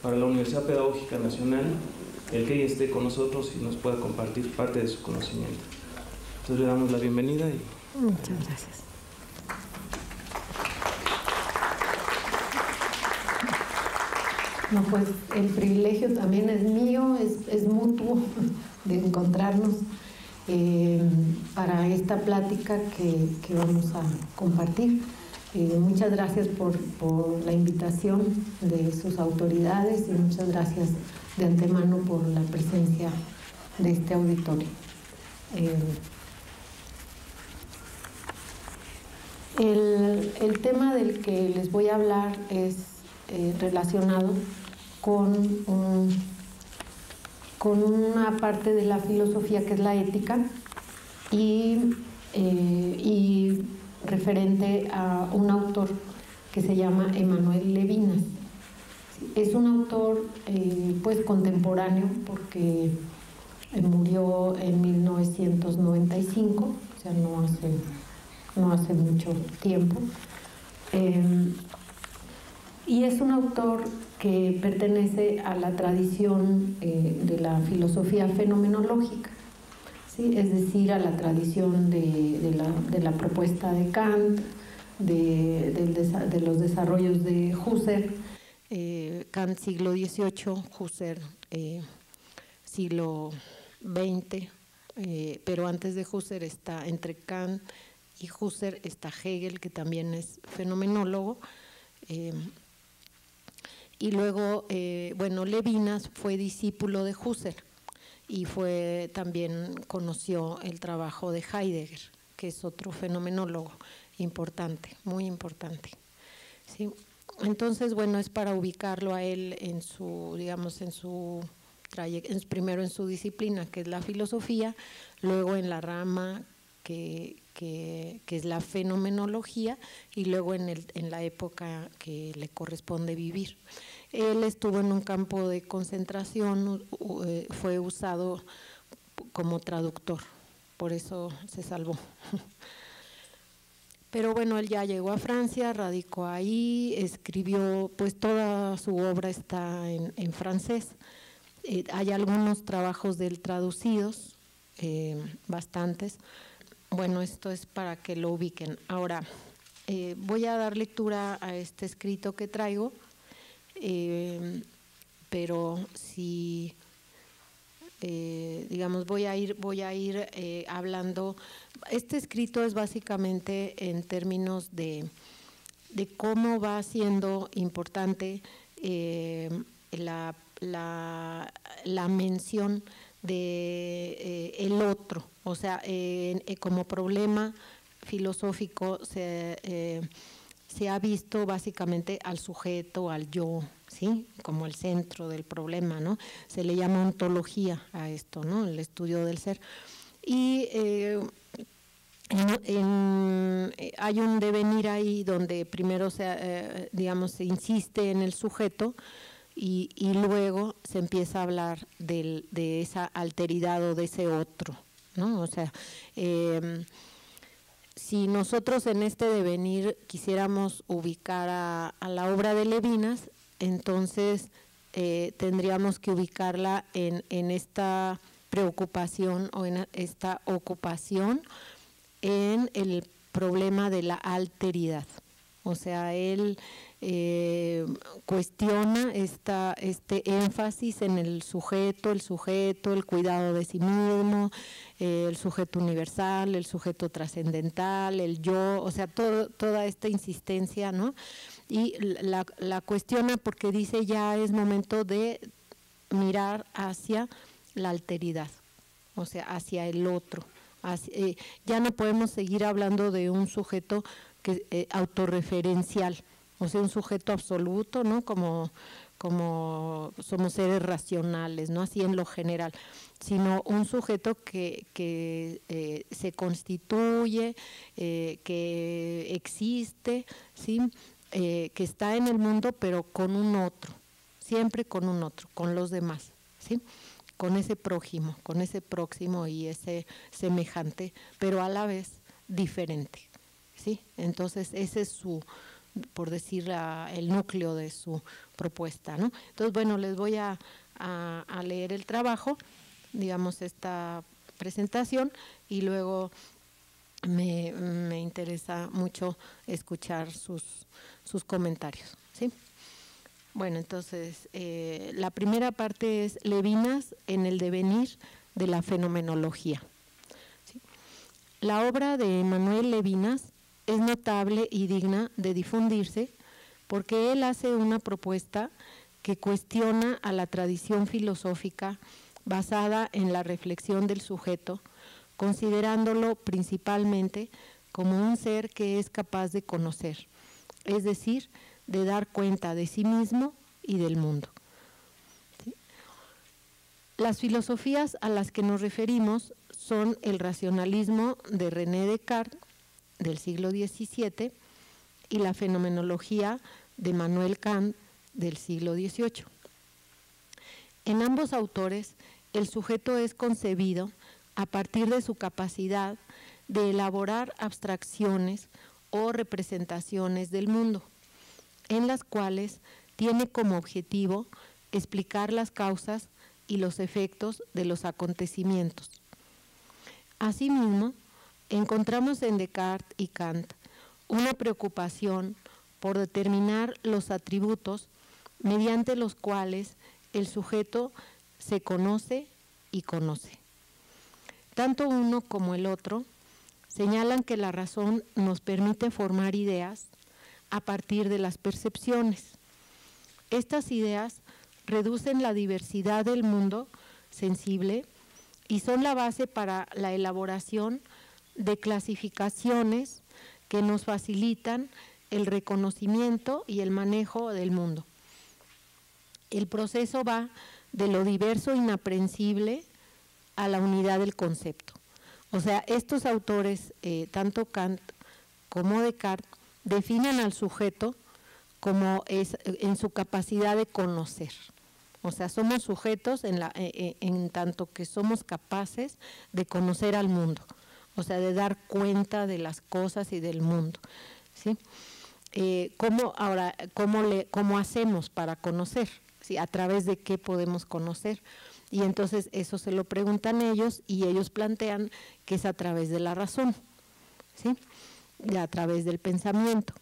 para la Universidad Pedagógica Nacional el que ella esté con nosotros y nos pueda compartir parte de su conocimiento. Entonces le damos la bienvenida y… Muchas gracias. No, pues el privilegio también es mío, es mutuo de encontrarnos para esta plática que vamos a compartir. Muchas gracias por la invitación de sus autoridades y muchas gracias de antemano por la presencia de este auditorio. El tema del que les voy a hablar es relacionado con una parte de la filosofía que es la ética y referente a un autor que se llama Emmanuel Levinas. Es un autor pues contemporáneo porque murió en 1995, o sea, no hace mucho tiempo. Y es un autor que pertenece a la tradición de la filosofía fenomenológica, ¿sí? Es decir, a la tradición de la propuesta de Kant, de los desarrollos de Husserl, Kant siglo XVIII, Husserl siglo XX, pero antes de Husserl está, entre Kant y Husserl está Hegel, que también es fenomenólogo. Y luego, bueno, Levinas fue discípulo de Husserl y también conoció el trabajo de Heidegger, que es otro fenomenólogo importante, muy importante, ¿sí? Entonces, bueno, es para ubicarlo a él en su, digamos, en su trayectoria, primero en su disciplina, que es la filosofía, luego en la rama que es la fenomenología, y luego en la época que le corresponde vivir. Él estuvo en un campo de concentración, fue usado como traductor, por eso se salvó. Pero bueno, él ya llegó a Francia, radicó ahí, escribió, pues toda su obra está en francés. Hay algunos trabajos de él traducidos, bastantes. Bueno, esto es para que lo ubiquen. Ahora, voy a dar lectura a este escrito que traigo, pero si, digamos, voy a ir hablando. Este escrito es básicamente en términos de cómo va siendo importante la mención de el otro, o sea, como problema filosófico se ha visto básicamente al sujeto, al yo, ¿sí? Como el centro del problema, ¿no? Se le llama ontología a esto, ¿no? El estudio del ser. Y hay un devenir ahí donde primero digamos, se insiste en el sujeto y luego se empieza a hablar de esa alteridad o de ese otro, ¿no? O sea, si nosotros en este devenir quisiéramos ubicar a la obra de Levinas, entonces tendríamos que ubicarla en esta preocupación o en esta ocupación en el problema de la alteridad. O sea, él cuestiona este énfasis en el sujeto, el cuidado de sí mismo, el sujeto universal, el sujeto trascendental, el yo, o sea, toda esta insistencia, ¿no? Y la cuestiona porque dice ya es momento de mirar hacia la alteridad, o sea, hacia el otro. Ya no podemos seguir hablando de un sujeto autorreferencial, o sea, un sujeto absoluto, ¿no? Como somos seres racionales, ¿no? Así en lo general, sino un sujeto que se constituye, que existe, ¿sí? Que está en el mundo, pero con un otro, siempre con un otro, con los demás, ¿sí? Con ese prójimo, con ese próximo y ese semejante, pero a la vez diferente, ¿sí? Entonces ese es por decir, el núcleo de su propuesta, ¿no? Entonces, bueno, les voy a leer el trabajo, digamos, esta presentación, y luego me interesa mucho escuchar sus comentarios, ¿sí? Bueno, entonces, la primera parte es Levinas en el devenir de la fenomenología. ¿Sí? La obra de Manuel Levinas es notable y digna de difundirse porque él hace una propuesta que cuestiona a la tradición filosófica basada en la reflexión del sujeto, considerándolo principalmente como un ser que es capaz de conocer, es decir, de dar cuenta de sí mismo y del mundo. ¿Sí? Las filosofías a las que nos referimos son el racionalismo de René Descartes, del siglo XVII, y la fenomenología de Manuel Kant, del siglo XVIII. En ambos autores, el sujeto es concebido a partir de su capacidad de elaborar abstracciones o representaciones del mundo, en las cuales tiene como objetivo explicar las causas y los efectos de los acontecimientos. Asimismo, encontramos en Descartes y Kant una preocupación por determinar los atributos mediante los cuales el sujeto se conoce y conoce. Tanto uno como el otro señalan que la razón nos permite formar ideas a partir de las percepciones. Estas ideas reducen la diversidad del mundo sensible y son la base para la elaboración de clasificaciones que nos facilitan el reconocimiento y el manejo del mundo. El proceso va de lo diverso e inaprehensible a la unidad del concepto. O sea, estos autores, tanto Kant como Descartes, definen al sujeto como en su capacidad de conocer. O sea, somos sujetos en tanto que somos capaces de conocer al mundo, o sea, de dar cuenta de las cosas y del mundo, ¿sí? ¿Cómo hacemos para conocer? ¿Sí? ¿A través de qué podemos conocer? Y entonces eso se lo preguntan ellos y ellos plantean que es a través de la razón, ¿sí? Y a través del pensamiento.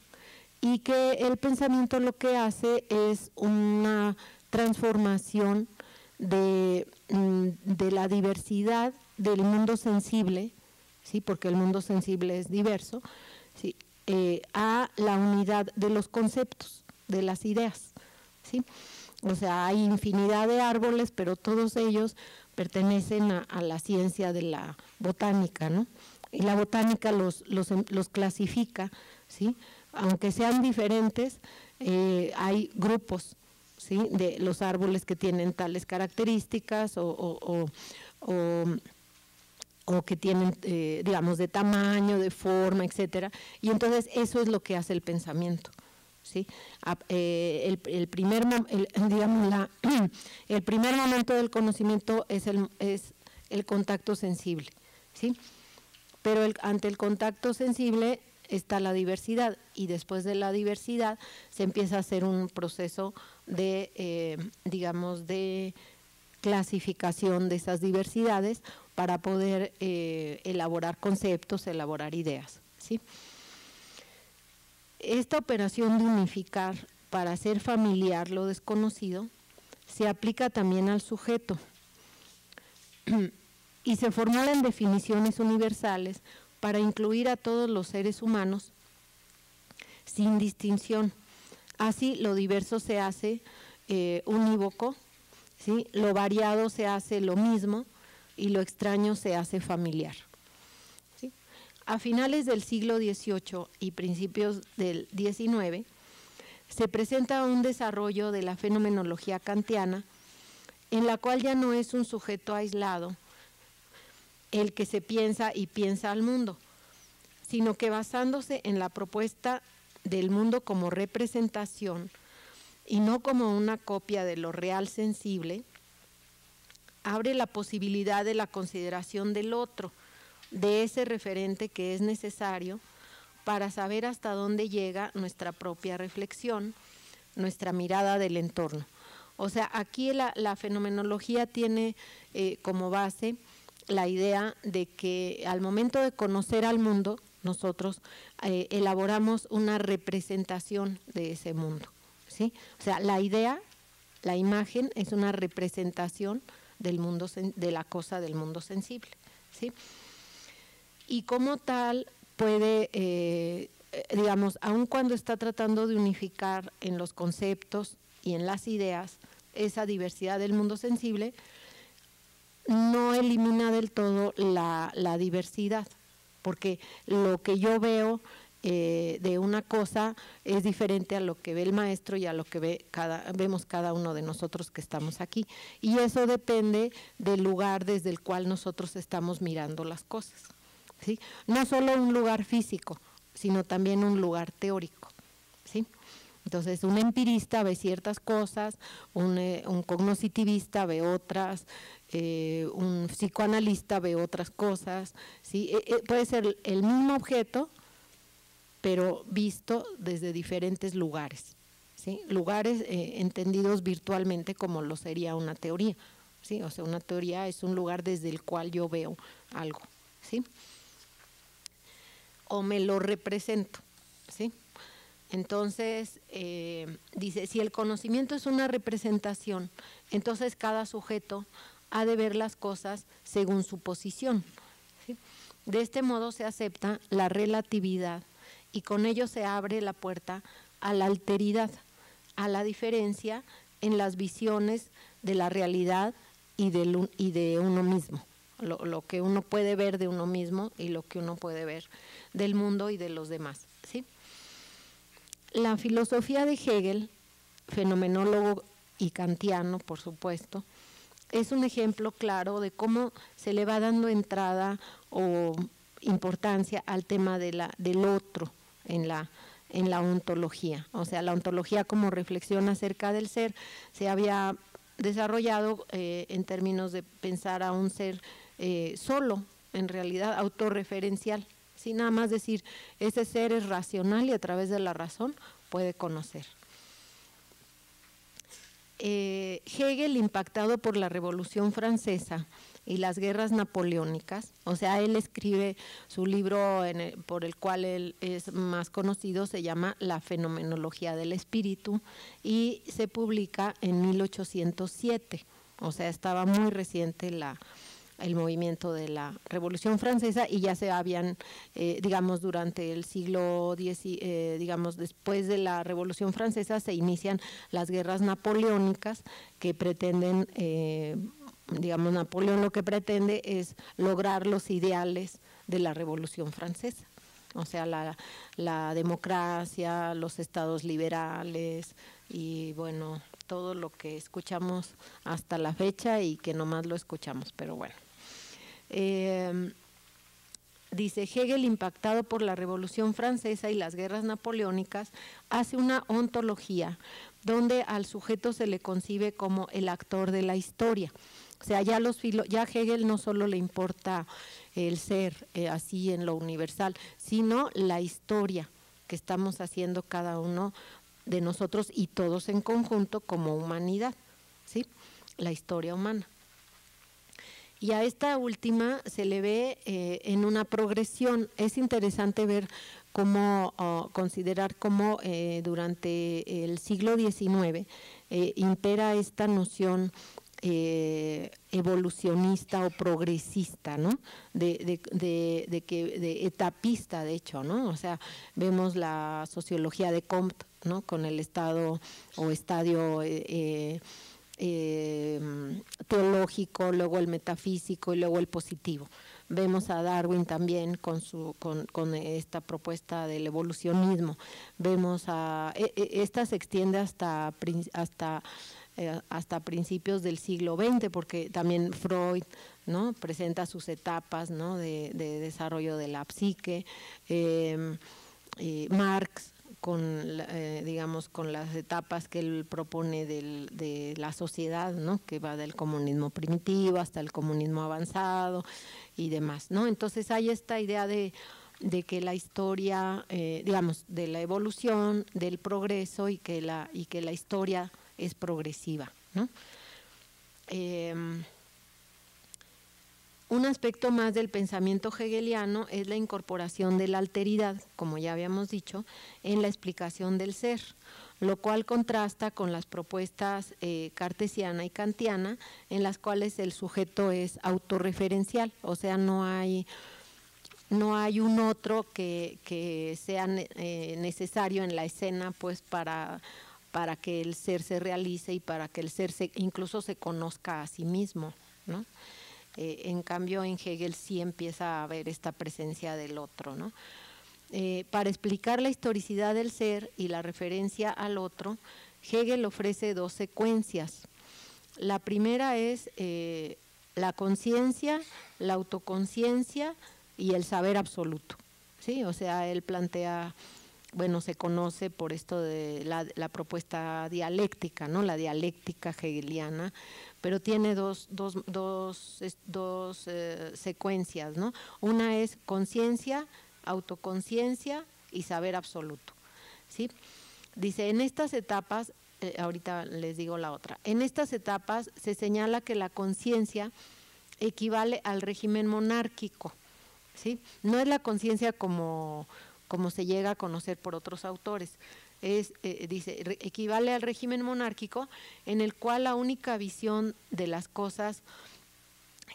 Y que el pensamiento lo que hace es una transformación de la diversidad del mundo sensible, ¿sí? Porque el mundo sensible es diverso, ¿sí? A la unidad de los conceptos, de las ideas, ¿sí? O sea, hay infinidad de árboles, pero todos ellos pertenecen a la ciencia de la botánica, ¿no? Y la botánica los clasifica, ¿sí? Aunque sean diferentes, hay grupos, ¿sí? De los árboles que tienen tales características o que tienen, digamos, de tamaño, de forma, etcétera. Y entonces eso es lo que hace el pensamiento, ¿sí? El primer momento del conocimiento es el contacto sensible, ¿sí? Pero ante el contacto sensible está la diversidad y después de la diversidad se empieza a hacer un proceso de, digamos, de clasificación de esas diversidades para poder elaborar conceptos, elaborar ideas, ¿sí? Esta operación de unificar para hacer familiar lo desconocido se aplica también al sujeto y se formulan definiciones universales para incluir a todos los seres humanos sin distinción. Así, lo diverso se hace unívoco, ¿sí? Lo variado se hace lo mismo y lo extraño se hace familiar. ¿Sí? A finales del siglo XVIII y principios del XIX se presenta un desarrollo de la fenomenología kantiana en la cual ya no es un sujeto aislado el que se piensa y piensa al mundo, sino que basándose en la propuesta del mundo como representación y no como una copia de lo real sensible, abre la posibilidad de la consideración del otro, de ese referente que es necesario para saber hasta dónde llega nuestra propia reflexión, nuestra mirada del entorno. O sea, aquí la fenomenología tiene como base la idea de que al momento de conocer al mundo, nosotros elaboramos una representación de ese mundo, ¿sí? O sea, la idea, la imagen es una representación del mundo, de la cosa del mundo sensible, ¿sí? Y como tal puede, digamos, aun cuando está tratando de unificar en los conceptos y en las ideas esa diversidad del mundo sensible, no elimina del todo la diversidad, porque lo que yo veo de una cosa es diferente a lo que ve el maestro y a lo que vemos cada uno de nosotros que estamos aquí. Y eso depende del lugar desde el cual nosotros estamos mirando las cosas, ¿sí? No solo un lugar físico, sino también un lugar teórico, ¿sí? Entonces, un empirista ve ciertas cosas, un cognoscitivista ve otras, un psicoanalista ve otras cosas, ¿sí? Puede ser el mismo objeto, pero visto desde diferentes lugares, ¿sí? Lugares entendidos virtualmente como lo sería una teoría, ¿sí? O sea, una teoría es un lugar desde el cual yo veo algo, ¿sí? O me lo represento, ¿sí? Entonces, dice, si el conocimiento es una representación, entonces cada sujeto ha de ver las cosas según su posición, ¿sí? De este modo se acepta la relatividad y con ello se abre la puerta a la alteridad, a la diferencia en las visiones de la realidad y de uno mismo, lo que uno puede ver de uno mismo y lo que uno puede ver del mundo y de los demás, ¿sí? La filosofía de Hegel, fenomenólogo y kantiano, por supuesto, es un ejemplo claro de cómo se le va dando entrada o importancia al tema del otro en la ontología. O sea, la ontología como reflexión acerca del ser se había desarrollado en términos de pensar a un ser solo, en realidad autorreferencial. Sin nada más decir, ese ser es racional y a través de la razón puede conocer. Hegel, impactado por la Revolución Francesa y las guerras napoleónicas, o sea, él escribe su libro por el cual él es más conocido, se llama La Fenomenología del Espíritu y se publica en 1807, o sea, estaba muy reciente el movimiento de la Revolución Francesa y ya se habían, digamos, durante el siglo X, digamos, después de la Revolución Francesa se inician las guerras napoleónicas que pretenden, digamos, Napoleón lo que pretende es lograr los ideales de la Revolución Francesa. O sea, la democracia, los estados liberales y bueno, todo lo que escuchamos hasta la fecha y que nomás lo escuchamos, pero bueno. Dice, Hegel, impactado por la Revolución Francesa y las guerras napoleónicas, hace una ontología donde al sujeto se le concibe como el actor de la historia. O sea, ya a Hegel no solo le importa el ser así en lo universal, sino la historia que estamos haciendo cada uno de nosotros y todos en conjunto como humanidad, ¿sí? La historia humana. Y a esta última se le ve en una progresión. Es interesante ver cómo, considerar cómo durante el siglo XIX impera esta noción evolucionista o progresista, ¿no? De etapista, de hecho, ¿no? O sea, vemos la sociología de Comte, ¿no? Con el estado o estadio teológico, luego el metafísico y luego el positivo. Vemos a Darwin también con esta propuesta del evolucionismo. Vemos esta se extiende hasta principios del siglo XX, porque también Freud, ¿no? Presenta sus etapas, ¿no? de desarrollo de la psique, Marx digamos, con las etapas que él propone de la sociedad, ¿no? Que va del comunismo primitivo hasta el comunismo avanzado y demás, ¿no? Entonces hay esta idea de la historia, digamos, de la evolución, del progreso y que la historia es progresiva, ¿no? Un aspecto más del pensamiento hegeliano es la incorporación de la alteridad, como ya habíamos dicho, en la explicación del ser, lo cual contrasta con las propuestas cartesiana y kantiana, en las cuales el sujeto es autorreferencial, o sea, no hay un otro que sea necesario en la escena, pues para que el ser se realice y para que el ser incluso se conozca a sí mismo, ¿no? En cambio, en Hegel sí empieza a haber esta presencia del otro, ¿no? Para explicar la historicidad del ser y la referencia al otro, Hegel ofrece dos secuencias. La primera es la conciencia, la autoconciencia y el saber absoluto, ¿sí? O sea, él plantea, bueno, se conoce por esto de la propuesta dialéctica, ¿no? La dialéctica hegeliana, pero tiene dos secuencias, ¿no? Una es conciencia, autoconciencia y saber absoluto, ¿sí? Dice, en estas etapas, ahorita les digo la otra, en estas etapas se señala que la conciencia equivale al régimen monárquico, ¿sí? No es la conciencia como se llega a conocer por otros autores. Dice, equivale al régimen monárquico en el cual la única visión de las cosas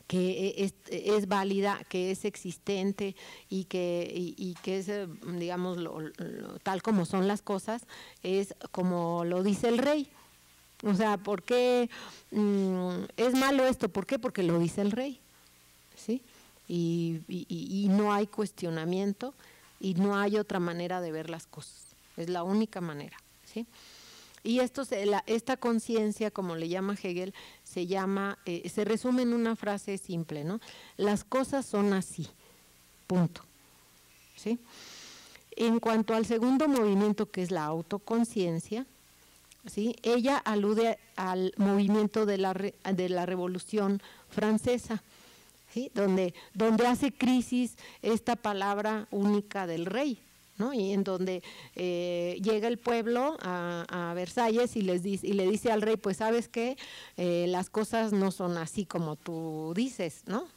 que es válida, que es existente y que es, digamos, tal como son las cosas, es como lo dice el rey. O sea, ¿por qué es malo esto? ¿Por qué? Porque lo dice el rey, ¿sí? Y no hay cuestionamiento y no hay otra manera de ver las cosas. Es la única manera, ¿sí? Y esta conciencia, como le llama Hegel, se resume en una frase simple, ¿no? Las cosas son así, punto, ¿sí? En cuanto al segundo movimiento, que es la autoconciencia, ¿sí? Ella alude al movimiento de la Revolución Francesa, ¿sí? Donde hace crisis esta palabra única del rey, ¿no? Y en donde llega el pueblo a Versalles y le dice al rey, pues sabes qué, las cosas no son así como tú dices, ¿no?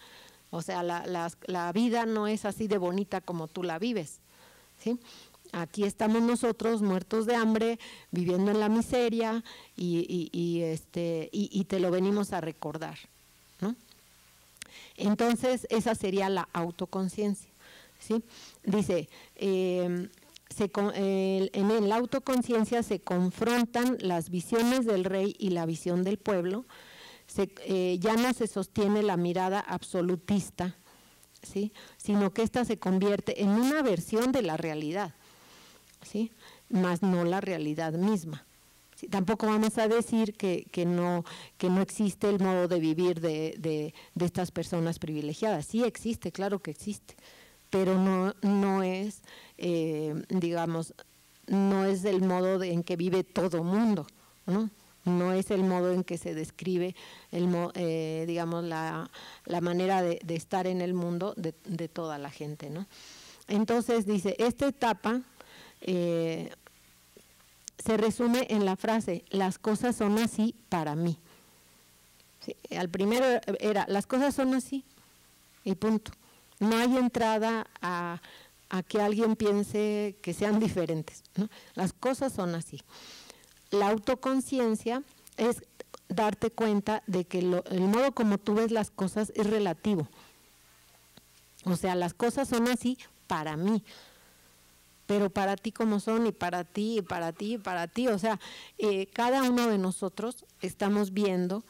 O sea, la vida no es así de bonita como tú la vives, ¿sí? Aquí estamos nosotros muertos de hambre, viviendo en la miseria y te lo venimos a recordar, ¿no? Entonces, esa sería la autoconciencia, ¿sí? Dice, en la autoconciencia se confrontan las visiones del rey y la visión del pueblo, ya no se sostiene la mirada absolutista, ¿sí? Sino que ésta se convierte en una versión de la realidad, ¿sí? Más no la realidad misma. Sí, tampoco vamos a decir que no existe el modo de vivir de estas personas privilegiadas. Sí existe, claro que existe, pero no es, digamos, no es el modo en que vive todo mundo, ¿no? No es el modo en que se describe, digamos, la manera de estar en el mundo de toda la gente, ¿no? Entonces dice, esta etapa se resume en la frase, las cosas son así para mí. Sí, al primero era, las cosas son así y punto. No hay entrada a que alguien piense que sean diferentes, ¿no? Las cosas son así. La autoconciencia es darte cuenta de que el modo como tú ves las cosas es relativo. O sea, las cosas son así para mí, pero para ti como son, y para ti, y para ti, y para ti. O sea, cada uno de nosotros estamos viendo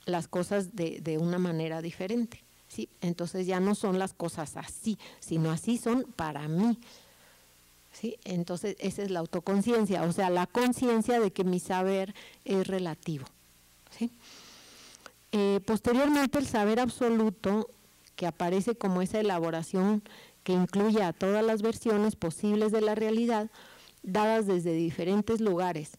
las cosas de una manera diferente, ¿sí? Entonces ya no son las cosas así, sino así son para mí, ¿sí? Entonces esa es la autoconciencia, o sea, la conciencia de que mi saber es relativo, ¿sí? Posteriormente el saber absoluto, que aparece como esa elaboración que incluye a todas las versiones posibles de la realidad, dadas desde diferentes lugares,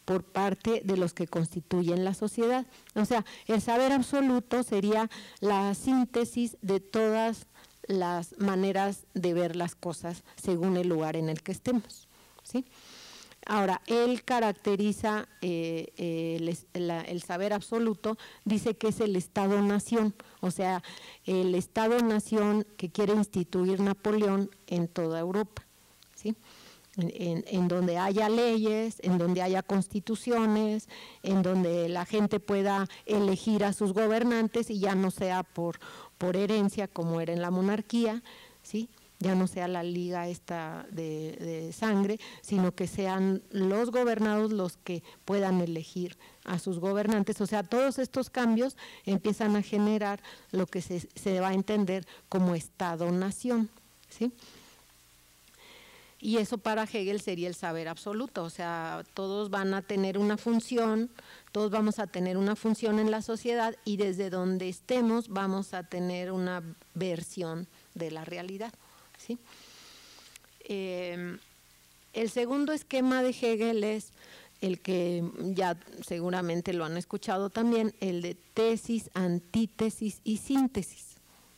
por parte de los que constituyen la sociedad. O sea, el saber absoluto sería la síntesis de todas las maneras de ver las cosas según el lugar en el que estemos, ¿sí? Ahora, él caracteriza el saber absoluto, dice que es el Estado-nación, o sea, el Estado-nación que quiere instituir Napoleón en toda Europa, ¿sí? En donde haya leyes, en donde haya constituciones, en donde la gente pueda elegir a sus gobernantes y ya no sea por herencia como era en la monarquía, ¿sí? Ya no sea la liga esta de sangre, sino que sean los gobernados los que puedan elegir a sus gobernantes. O sea, todos estos cambios empiezan a generar lo que se va a entender como Estado-nación, ¿sí? Y eso para Hegel sería el saber absoluto, o sea, todos van a tener una función, todos vamos a tener una función en la sociedad y desde donde estemos vamos a tener una versión de la realidad, ¿sí? El segundo esquema de Hegel es el que ya seguramente lo han escuchado también, el de tesis, antítesis y síntesis.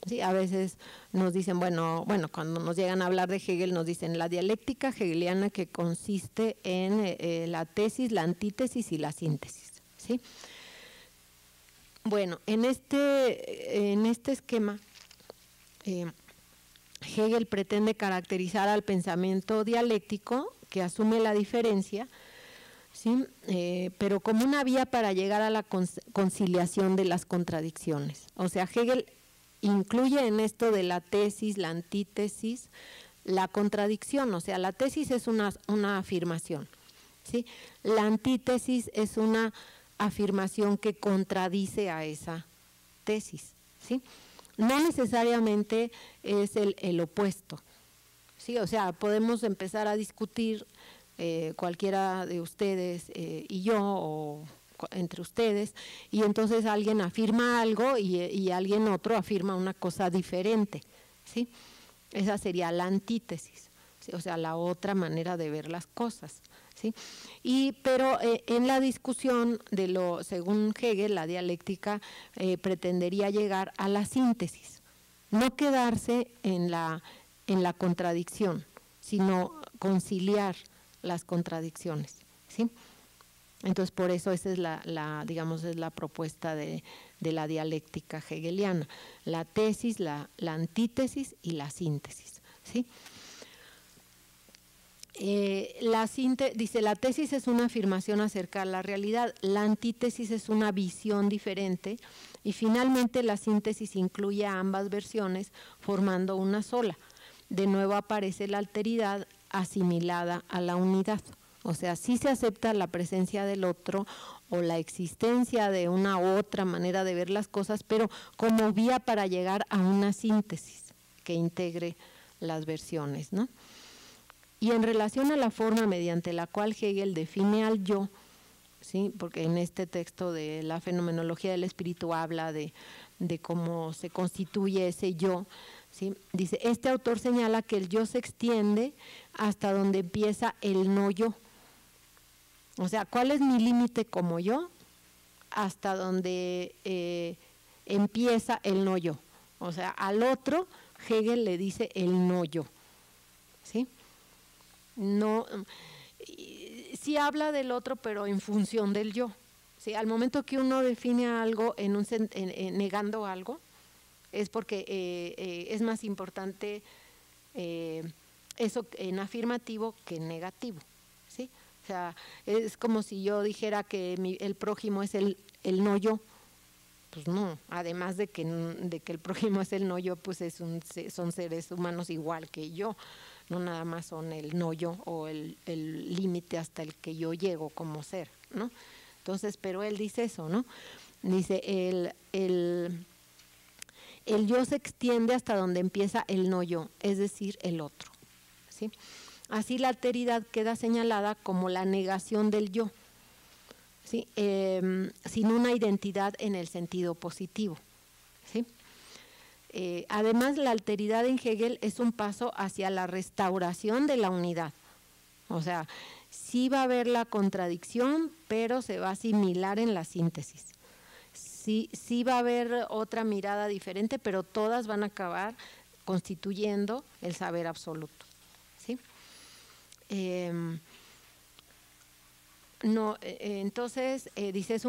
Sí, a veces nos dicen, bueno, cuando nos llegan a hablar de Hegel nos dicen la dialéctica hegeliana que consiste en la tesis, la antítesis y la síntesis, ¿sí? Bueno, en este esquema Hegel pretende caracterizar al pensamiento dialéctico que asume la diferencia, ¿sí? Pero como una vía para llegar a la conciliación de las contradicciones. O sea, Hegel incluye en esto de la tesis, la antítesis, la contradicción, o sea, la tesis es una afirmación, ¿sí? La antítesis es una afirmación que contradice a esa tesis, ¿sí? No necesariamente es el opuesto, ¿sí? O sea, podemos empezar a discutir cualquiera de ustedes y yo, o entre ustedes, y entonces alguien afirma algo y alguien otro afirma una cosa diferente, ¿sí? Esa sería la antítesis, ¿sí? O sea, la otra manera de ver las cosas, ¿sí? Pero en la discusión según Hegel, la dialéctica pretendería llegar a la síntesis, no quedarse en la contradicción, sino conciliar las contradicciones, ¿sí? Entonces, por eso esa es digamos, es la propuesta de la dialéctica hegeliana, la tesis, la antítesis y la síntesis, ¿sí? Dice, la tesis es una afirmación acerca de la realidad, la antítesis es una visión diferente y finalmente la síntesis incluye a ambas versiones formando una sola. De nuevo aparece la alteridad asimilada a la unidad. O sea, sí se acepta la presencia del otro o la existencia de una u otra manera de ver las cosas, pero como vía para llegar a una síntesis que integre las versiones, ¿no? Y en relación a la forma mediante la cual Hegel define al yo, ¿sí? Porque en este texto de la fenomenología del espíritu habla de cómo se constituye ese yo, ¿sí? Dice, este autor señala que el yo se extiende hasta donde empieza el no yo. O sea, ¿cuál es mi límite como yo? Hasta donde empieza el no yo. O sea, al otro Hegel le dice el no yo, ¿sí? No, sí habla del otro, pero en función del yo, ¿sí? Al momento que uno define algo negando algo, es porque es más importante eso en afirmativo que en negativo, ¿sí? O sea, es como si yo dijera que el prójimo es el no yo. Pues no, además de que el prójimo es el no yo, pues son seres humanos igual que yo, no nada más son el no yo o el límite hasta el que yo llego como ser, ¿no? Entonces, pero él dice eso, ¿no? Dice, el yo se extiende hasta donde empieza el no yo, es decir, el otro, ¿sí? Así la alteridad queda señalada como la negación del yo, ¿sí? Sin una identidad en el sentido positivo, ¿sí? Además, la alteridad en Hegel es un paso hacia la restauración de la unidad. O sea, sí va a haber la contradicción, pero se va a asimilar en la síntesis. Sí va a haber otra mirada diferente, pero todas van a acabar constituyendo el saber absoluto, ¿sí? Entonces, dice,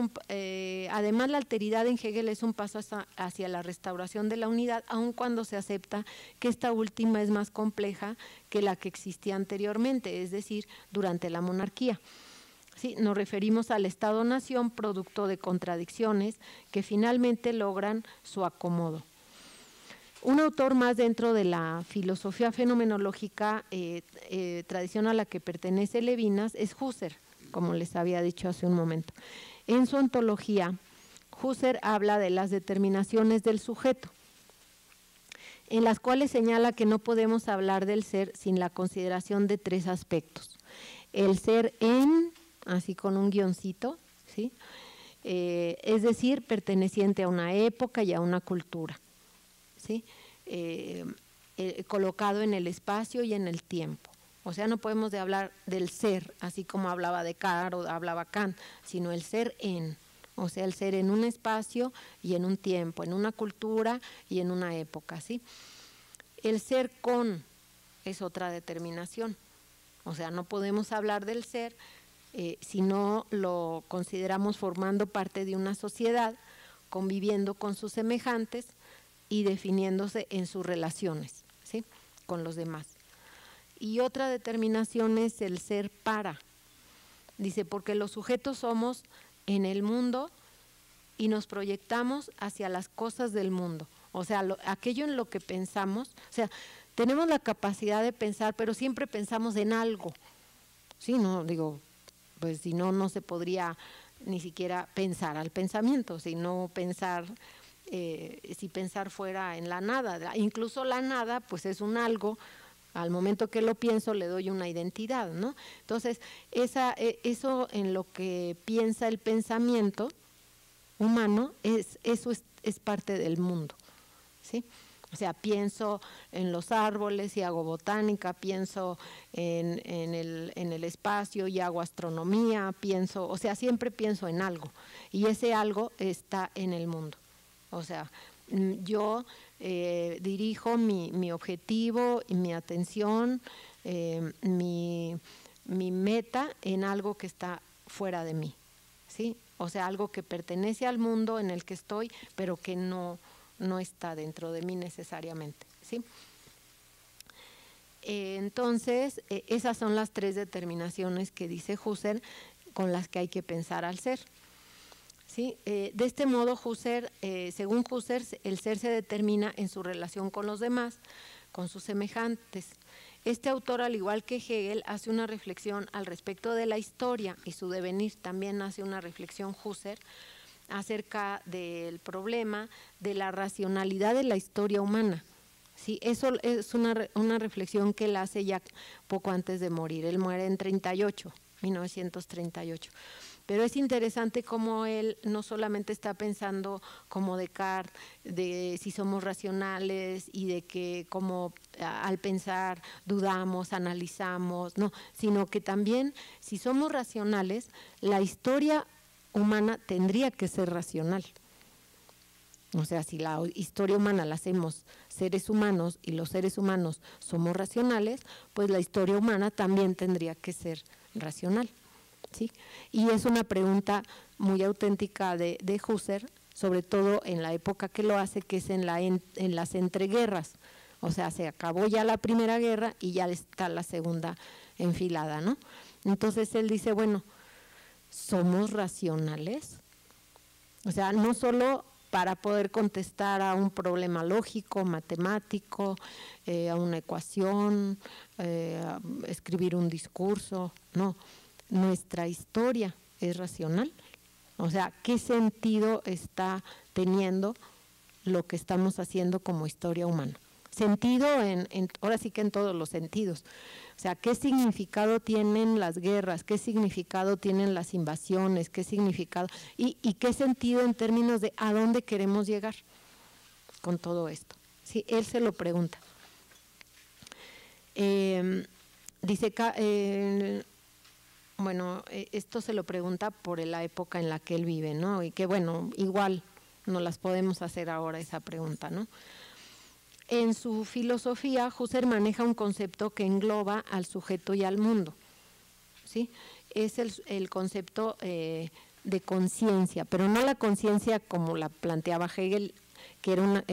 además la alteridad en Hegel es un paso hacia la restauración de la unidad, aun cuando se acepta que esta última es más compleja que la que existía anteriormente, es decir, durante la monarquía. Sí, nos referimos al Estado-nación, producto de contradicciones que finalmente logran su acomodo. Un autor más dentro de la filosofía fenomenológica tradición a la que pertenece Levinas es Husserl, como les había dicho hace un momento. En su ontología, Husserl habla de las determinaciones del sujeto, en las cuales señala que no podemos hablar del ser sin la consideración de 3 aspectos. El ser en, así con un guioncito, ¿sí? Es decir, perteneciente a una época y a una cultura, ¿sí? Colocado en el espacio y en el tiempo. O sea, no podemos hablar del ser, así como hablaba Descartes o hablaba Kant, sino el ser en, o sea, el ser en un espacio y en un tiempo, en una cultura y en una época, ¿sí? El ser con es otra determinación. O sea, no podemos hablar del ser si no lo consideramos formando parte de una sociedad, conviviendo con sus semejantes y definiéndose en sus relaciones, ¿sí? Con los demás. Y otra determinación es el ser para. Dice, porque los sujetos somos en el mundo y nos proyectamos hacia las cosas del mundo. O sea, aquello en lo que pensamos, o sea, tenemos la capacidad de pensar, pero siempre pensamos en algo. Sí, no, digo, pues si no, no se podría ni siquiera pensar al pensamiento, sino pensar, si pensar fuera en la nada. Incluso la nada, pues es un algo. Al momento que lo pienso le doy una identidad, ¿no? Entonces, eso en lo que piensa el pensamiento humano, eso es parte del mundo, ¿sí? O sea, pienso en los árboles y hago botánica, pienso en el espacio y hago astronomía, pienso, o sea, siempre pienso en algo y ese algo está en el mundo. O sea, yo dirijo mi objetivo y mi atención, mi meta en algo que está fuera de mí, ¿sí? O sea, algo que pertenece al mundo en el que estoy, pero que no está dentro de mí necesariamente, ¿sí? Entonces, esas son las 3 determinaciones que dice Husserl con las que hay que pensar al ser. ¿Sí? De este modo, según Husserl, el ser se determina en su relación con los demás, con sus semejantes. Este autor, al igual que Hegel, hace una reflexión al respecto de la historia y su devenir. También hace una reflexión Husserl acerca del problema de la racionalidad de la historia humana. Sí, eso es una reflexión que él hace ya poco antes de morir. Él muere en 1938. Pero es interesante cómo él no solamente está pensando como Descartes, de si somos racionales y de que como al pensar dudamos, analizamos, no, sino que también si somos racionales, la historia humana tendría que ser racional. O sea, si la historia humana la hacemos seres humanos y los seres humanos somos racionales, pues la historia humana también tendría que ser racional, ¿sí? Y es una pregunta muy auténtica de Husserl, sobre todo en la época que lo hace, que es en las entreguerras. O sea, se acabó ya la Primera Guerra y ya está la segunda enfilada, ¿no? Entonces él dice, bueno, ¿somos racionales? O sea, no solo para poder contestar a un problema lógico, matemático, a una ecuación, a escribir un discurso, no. Nuestra historia es racional. O sea, ¿qué sentido está teniendo lo que estamos haciendo como historia humana? Sentido ahora sí que en todos los sentidos. O sea, ¿qué significado tienen las guerras? ¿Qué significado tienen las invasiones? ¿Qué significado? ¿Y qué sentido en términos de a dónde queremos llegar con todo esto? Sí, él se lo pregunta. Dice, bueno, esto se lo pregunta por la época en la que él vive, ¿no? Y que bueno, igual no las podemos hacer ahora esa pregunta, ¿no? En su filosofía, Husserl maneja un concepto que engloba al sujeto y al mundo, ¿sí? Es el concepto de conciencia, pero no la conciencia como la planteaba Hegel, que era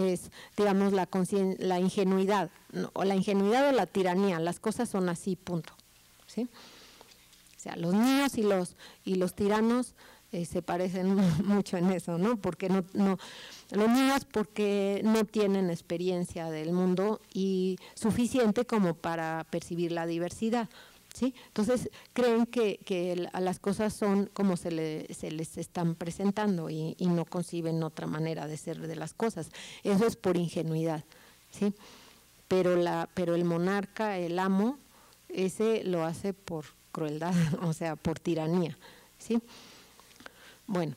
digamos, la ingenuidad, ¿no? O la ingenuidad o la tiranía, las cosas son así, punto, ¿sí? O sea, los niños y los tiranos se parecen mucho en eso, ¿no? Porque los niños porque no tienen experiencia del mundo y suficiente como para percibir la diversidad, ¿sí? Entonces creen que las cosas son como se les están presentando y no conciben otra manera de ser de las cosas. Eso es por ingenuidad, ¿sí? Pero el monarca, el amo, ese lo hace por crueldad, o sea, por tiranía, ¿sí? Bueno,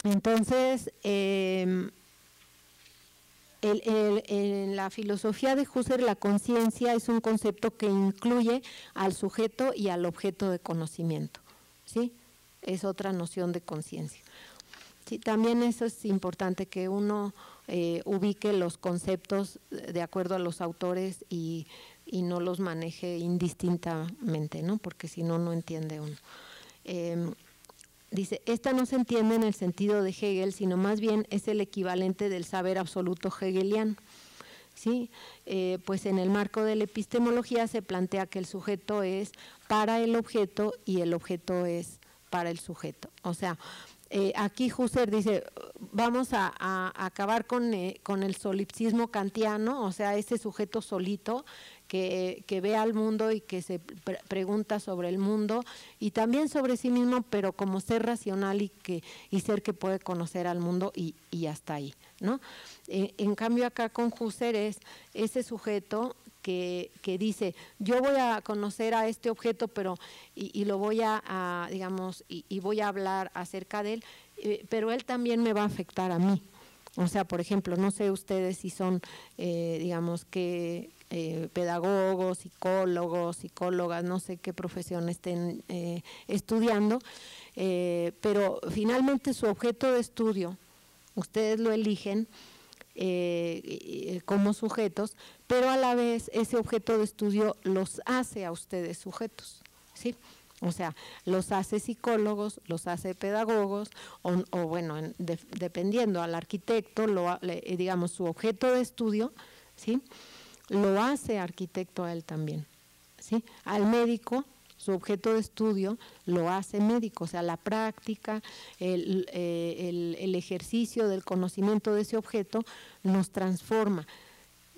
entonces en la filosofía de Husserl la conciencia es un concepto que incluye al sujeto y al objeto de conocimiento, ¿sí? Es otra noción de conciencia. Sí, también eso es importante, que uno ubique los conceptos de acuerdo a los autores y no los maneje indistintamente, ¿no? Porque si no, no entiende uno. Dice, esta no se entiende en el sentido de Hegel, sino más bien es el equivalente del saber absoluto hegeliano, ¿sí? Pues en el marco de la epistemología se plantea que el sujeto es para el objeto y el objeto es para el sujeto. O sea, aquí Husserl dice, vamos a acabar con el solipsismo kantiano, o sea, ese sujeto solito que ve al mundo y que se pregunta sobre el mundo y también sobre sí mismo, pero como ser racional y ser que puede conocer al mundo y hasta ahí, ¿no? En cambio acá con Husserl es ese sujeto que dice, yo voy a conocer a este objeto, pero y lo voy digamos, y voy a hablar acerca de él, pero él también me va a afectar a mí. O sea, por ejemplo, no sé ustedes si son, digamos, que pedagogos, psicólogos, psicólogas, no sé qué profesión estén estudiando, pero finalmente su objeto de estudio, ustedes lo eligen como sujetos, pero a la vez ese objeto de estudio los hace a ustedes sujetos, ¿sí? O sea, los hace psicólogos, los hace pedagogos, o bueno, dependiendo al arquitecto, digamos, su objeto de estudio, ¿sí? Lo hace arquitecto a él también, ¿sí? Al médico, su objeto de estudio lo hace médico, o sea, la práctica, el ejercicio del conocimiento de ese objeto nos transforma.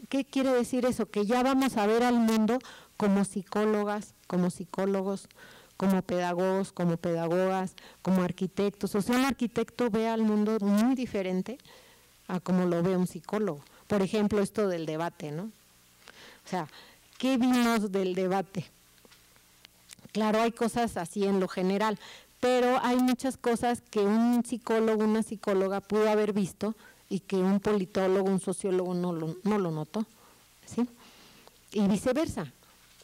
¿Qué quiere decir eso? Que ya vamos a ver al mundo como psicólogas, como psicólogos, como pedagogos, como pedagogas, como arquitectos. O sea, un arquitecto ve al mundo muy diferente a como lo ve un psicólogo. Por ejemplo, esto del debate, ¿no? O sea, ¿qué vimos del debate? Claro, hay cosas así en lo general, pero hay muchas cosas que un psicólogo, una psicóloga pudo haber visto y que un politólogo, un sociólogo no lo notó, ¿sí? Y viceversa.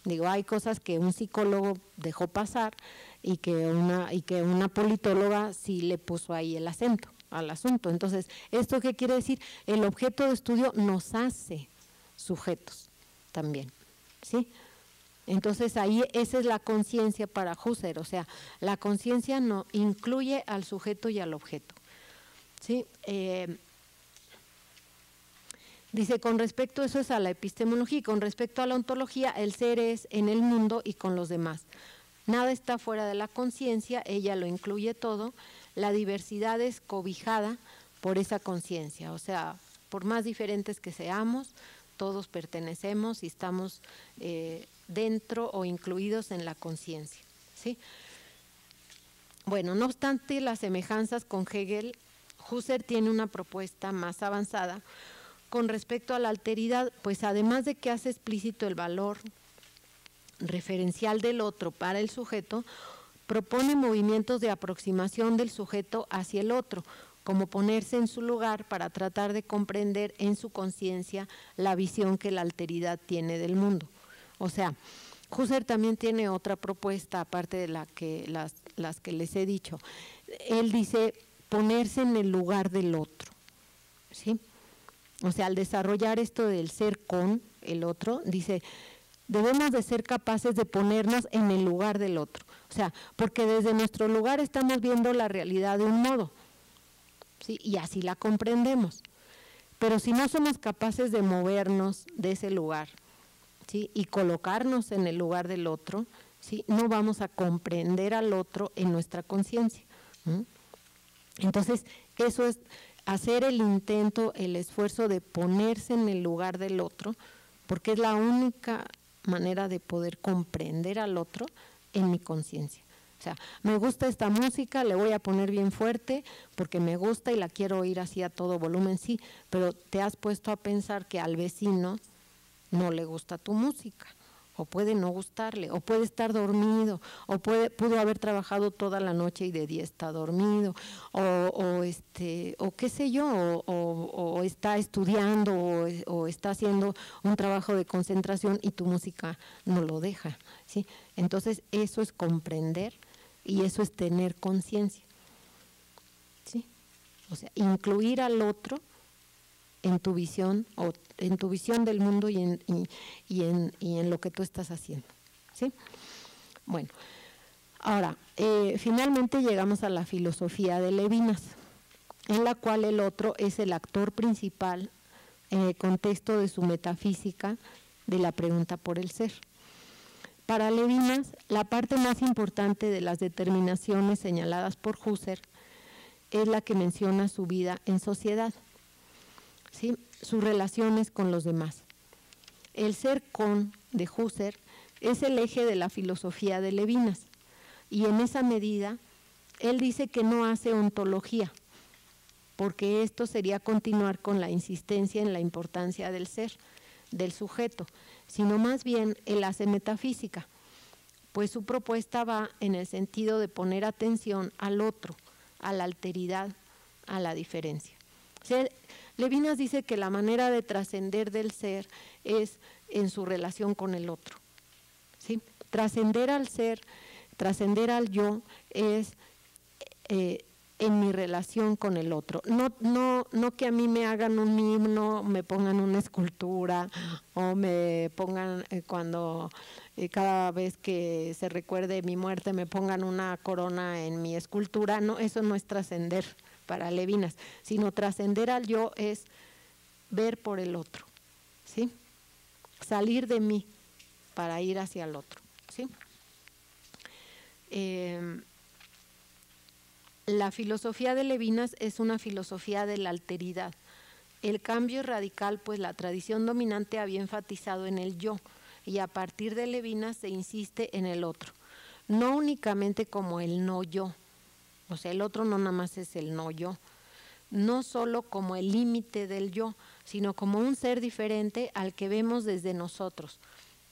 Digo, hay cosas que un psicólogo dejó pasar y que una politóloga sí le puso ahí el acento al asunto. Entonces, ¿esto qué quiere decir? El objeto de estudio nos hace sujetos también, ¿sí? Entonces ahí esa es la conciencia para Husserl, o sea, la conciencia no incluye al sujeto y al objeto, ¿sí? Dice, con respecto, eso es a la epistemología, y con respecto a la ontología, el ser es en el mundo y con los demás. Nada está fuera de la conciencia, ella lo incluye todo, la diversidad es cobijada por esa conciencia, o sea, por más diferentes que seamos, todos pertenecemos y estamos dentro o incluidos en la conciencia, ¿sí? Bueno, no obstante las semejanzas con Hegel, Husserl tiene una propuesta más avanzada con respecto a la alteridad, pues además de que hace explícito el valor referencial del otro para el sujeto, propone movimientos de aproximación del sujeto hacia el otro, como ponerse en su lugar para tratar de comprender en su conciencia la visión que la alteridad tiene del mundo. O sea, Husserl también tiene otra propuesta, aparte de las que les he dicho. Él dice ponerse en el lugar del otro, ¿sí? O sea, al desarrollar esto del ser con el otro, dice, debemos de ser capaces de ponernos en el lugar del otro. O sea, porque desde nuestro lugar estamos viendo la realidad de un modo, ¿sí? Y así la comprendemos. Pero si no somos capaces de movernos de ese lugar, ¿sí? Y colocarnos en el lugar del otro, ¿sí? No vamos a comprender al otro en nuestra conciencia. Entonces, eso es hacer el intento, el esfuerzo de ponerse en el lugar del otro, porque es la única manera de poder comprender al otro en mi conciencia. O sea, me gusta esta música, le voy a poner bien fuerte porque me gusta y la quiero oír así a todo volumen, sí, pero te has puesto a pensar que al vecino no le gusta tu música, o puede no gustarle, o puede estar dormido, o pudo haber trabajado toda la noche y de día está dormido, o qué sé yo, o está estudiando, o está haciendo un trabajo de concentración y tu música no lo deja, ¿sí? Entonces eso es comprender y eso es tener conciencia, ¿sí? O sea, incluir al otro en tu visión, o en tu visión del mundo y en lo que tú estás haciendo, ¿sí? Bueno, ahora, finalmente llegamos a la filosofía de Levinas, en la cual el otro es el actor principal en el contexto de su metafísica de la pregunta por el ser. Para Levinas, la parte más importante de las determinaciones señaladas por Husserl es la que menciona su vida en sociedad, ¿sí? Sus relaciones con los demás. El ser con de Husserl es el eje de la filosofía de Levinas, y en esa medida él dice que no hace ontología, porque esto sería continuar con la insistencia en la importancia del ser, del sujeto, sino más bien él hace metafísica, pues su propuesta va en el sentido de poner atención al otro, a la alteridad, a la diferencia. O sea, Levinas dice que la manera de trascender del ser es en su relación con el otro, ¿sí? Trascender al ser, trascender al yo es en mi relación con el otro. No que a mí me hagan un himno, me pongan una escultura o me pongan cada vez que se recuerde mi muerte me pongan una corona en mi escultura. No, eso no es trascender para Levinas, sino trascender al yo es ver por el otro, ¿sí? Salir de mí para ir hacia el otro, ¿sí? La filosofía de Levinas es una filosofía de la alteridad. El cambio es radical, pues la tradición dominante había enfatizado en el yo, y a partir de Levinas se insiste en el otro, no únicamente como el no yo. O sea, el otro no nada más es el no yo, no solo como el límite del yo, sino como un ser diferente al que vemos desde nosotros,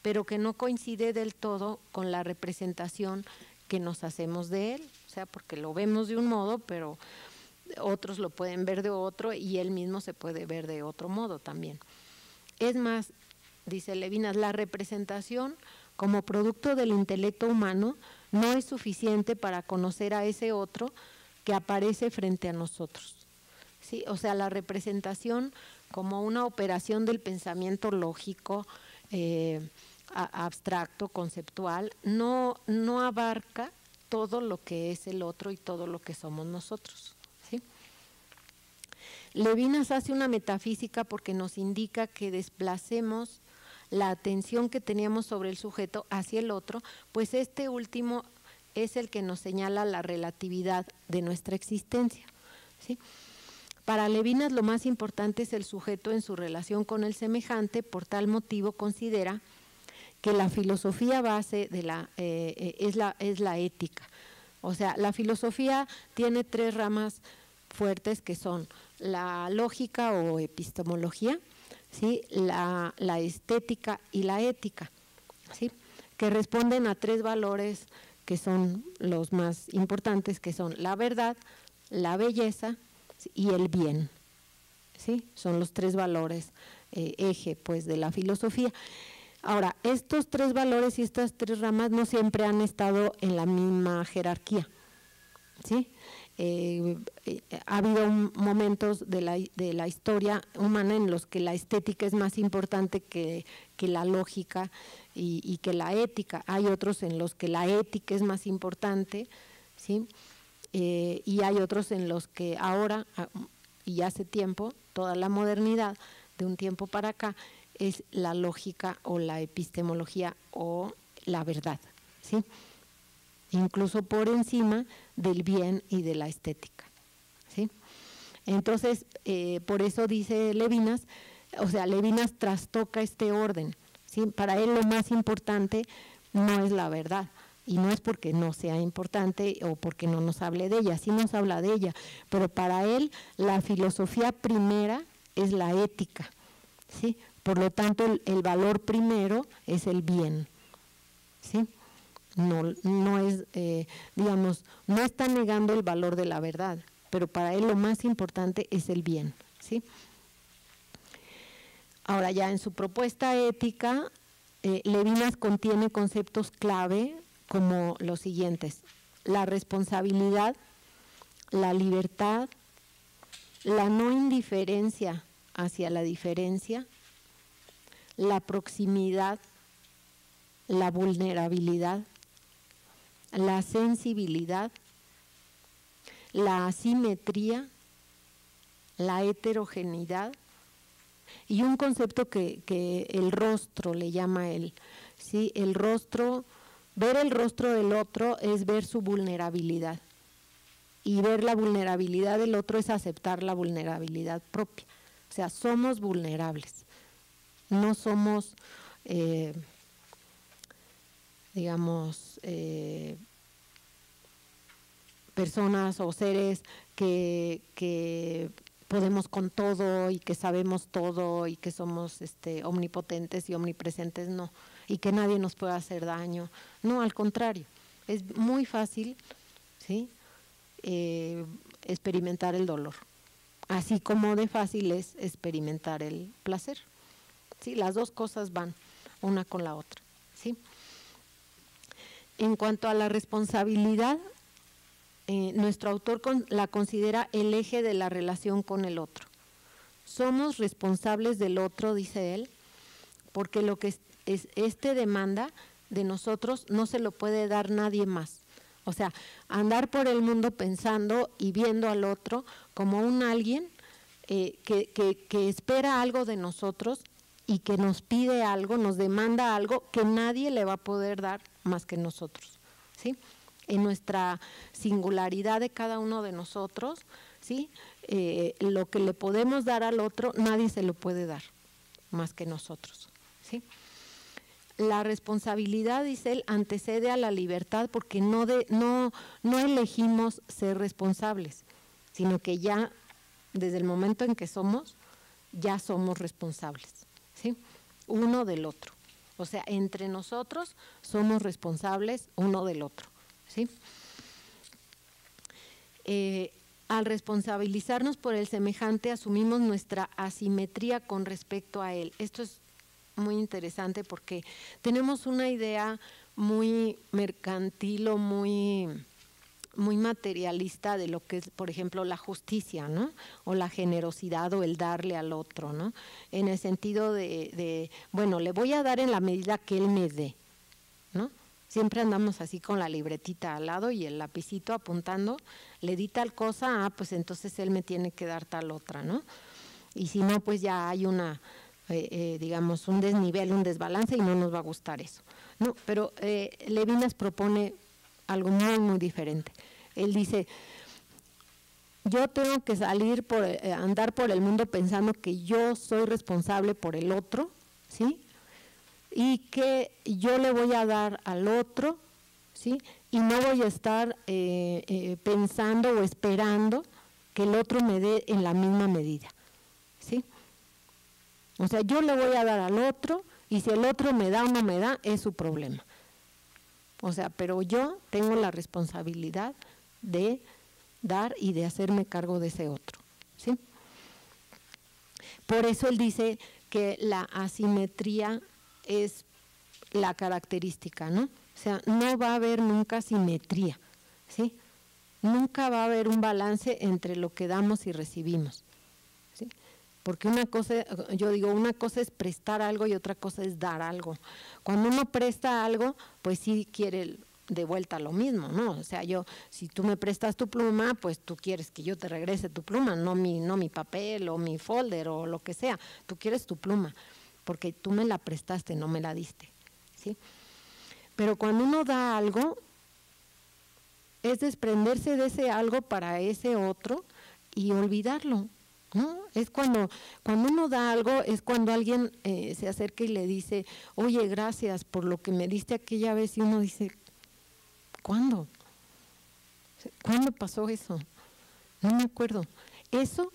pero que no coincide del todo con la representación que nos hacemos de él. O sea, porque lo vemos de un modo, pero otros lo pueden ver de otro y él mismo se puede ver de otro modo también. Es más, dice Levinas, la representación como producto del intelecto humano no es suficiente para conocer a ese otro que aparece frente a nosotros, ¿sí? O sea, la representación como una operación del pensamiento lógico, abstracto, conceptual, no abarca todo lo que es el otro y todo lo que somos nosotros, ¿sí? Levinas hace una metafísica porque nos indica que desplacemos la atención que teníamos sobre el sujeto hacia el otro, pues este último es el que nos señala la relatividad de nuestra existencia, ¿sí? Para Levinas lo más importante es el sujeto en su relación con el semejante. Por tal motivo considera que la filosofía base de es la ética. O sea, la filosofía tiene tres ramas fuertes que son la lógica o epistemología, ¿sí? la estética y la ética, ¿sí? Que responden a tres valores que son los más importantes, que son la verdad, la belleza y el bien, ¿sí? Son los tres valores eje, pues, de la filosofía. Ahora, estos tres valores y estas tres ramas no siempre han estado en la misma jerarquía, ¿sí? ha habido momentos de la historia humana en los que la estética es más importante que la lógica y que la ética. Hay otros en los que la ética es más importante, ¿sí? Y hay otros en los que ahora, y hace tiempo, toda la modernidad, de un tiempo para acá, es la lógica o la epistemología o la verdad, ¿sí? Incluso por encima del bien y de la estética, ¿sí? Entonces, por eso dice Levinas, o sea, Levinas trastoca este orden, ¿sí? Para él lo más importante no es la verdad, y no es porque no sea importante o porque no nos hable de ella, sí nos habla de ella, pero para él la filosofía primera es la ética, ¿sí? Por lo tanto, el valor primero es el bien, ¿sí? No es, digamos, no está negando el valor de la verdad, pero para él lo más importante es el bien, ¿sí? Ahora ya en su propuesta ética, Levinas contiene conceptos clave como los siguientes: la responsabilidad, la libertad, la no indiferencia hacia la diferencia, la proximidad, la vulnerabilidad, la sensibilidad, la asimetría, la heterogeneidad y un concepto que el rostro le llama él, ¿sí? El rostro, ver el rostro del otro es ver su vulnerabilidad, y ver la vulnerabilidad del otro es aceptar la vulnerabilidad propia. O sea, somos vulnerables, no somos, digamos, personas o seres que podemos con todo y que sabemos todo y que somos omnipotentes y omnipresentes, no, y que nadie nos puede hacer daño. No, al contrario, es muy fácil, ¿sí? Experimentar el dolor, así como de fácil es experimentar el placer, ¿sí? Las dos cosas van una con la otra, ¿sí? En cuanto a la responsabilidad, nuestro autor la considera el eje de la relación con el otro. Somos responsables del otro, dice él, porque lo que este demanda de nosotros no se lo puede dar nadie más. O sea, andar por el mundo pensando y viendo al otro como un alguien que espera algo de nosotros y que nos pide algo, nos demanda algo que nadie le va a poder dar más que nosotros, ¿sí? En nuestra singularidad de cada uno de nosotros, ¿sí? Lo que le podemos dar al otro, nadie se lo puede dar más que nosotros, ¿sí? La responsabilidad, dice él, antecede a la libertad porque no elegimos ser responsables, sino que ya desde el momento en que somos, ya somos responsables, ¿sí? Uno del otro. O sea, entre nosotros somos responsables uno del otro, ¿sí? Al responsabilizarnos por el semejante, asumimos nuestra asimetría con respecto a él. Esto es muy interesante porque tenemos una idea muy mercantil o muy materialista de lo que es, por ejemplo, la justicia, ¿no? O la generosidad o el darle al otro, ¿no? En el sentido de bueno, le voy a dar en la medida que él me dé, ¿no? Siempre andamos así con la libretita al lado y el lapicito apuntando, le di tal cosa, pues entonces él me tiene que dar tal otra, ¿no? Y si no, pues ya hay una, digamos, un desnivel, un desbalance y no nos va a gustar eso. No, pero Levinas propone algo muy, muy diferente. Él dice, yo tengo que salir andar por el mundo pensando que yo soy responsable por el otro, ¿sí? Y que yo le voy a dar al otro, ¿sí? Y no voy a estar pensando o esperando que el otro me dé en la misma medida, ¿sí? O sea, yo le voy a dar al otro y si el otro me da o no me da, es su problema. O sea, pero yo tengo la responsabilidad de dar y de hacerme cargo de ese otro, ¿sí? Por eso él dice que la asimetría es la característica, ¿no? O sea, no va a haber nunca simetría, ¿sí? nunca va a haber un balance entre lo que damos y recibimos, ¿sí? Porque una cosa, yo digo, una cosa es prestar algo y otra cosa es dar algo. Cuando uno presta algo, pues sí quiere de vuelta lo mismo, ¿no? O sea, si tú me prestas tu pluma, pues tú quieres que yo te regrese tu pluma, no mi papel o mi folder o lo que sea. Tú quieres tu pluma, porque tú me la prestaste, no me la diste, ¿sí? Pero cuando uno da algo, es desprenderse de ese algo para ese otro y olvidarlo, ¿no? Es cuando uno da algo, es cuando alguien se acerca y le dice, oye, gracias por lo que me diste aquella vez, y uno dice, ¿cuándo? ¿Cuándo pasó eso? No me acuerdo. Eso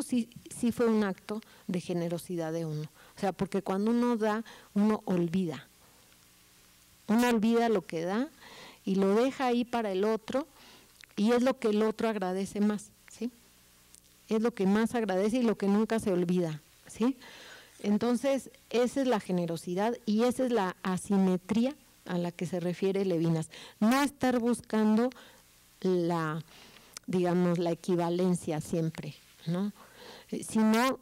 sí fue un acto de generosidad de uno. O sea, porque cuando uno da, uno olvida. Uno olvida lo que da y lo deja ahí para el otro, y es lo que el otro agradece más, ¿sí? Es lo que más agradece y lo que nunca se olvida, ¿sí? Entonces, esa es la generosidad y esa es la asimetría a la que se refiere Levinas. No estar buscando digamos, la equivalencia siempre, ¿no? Sino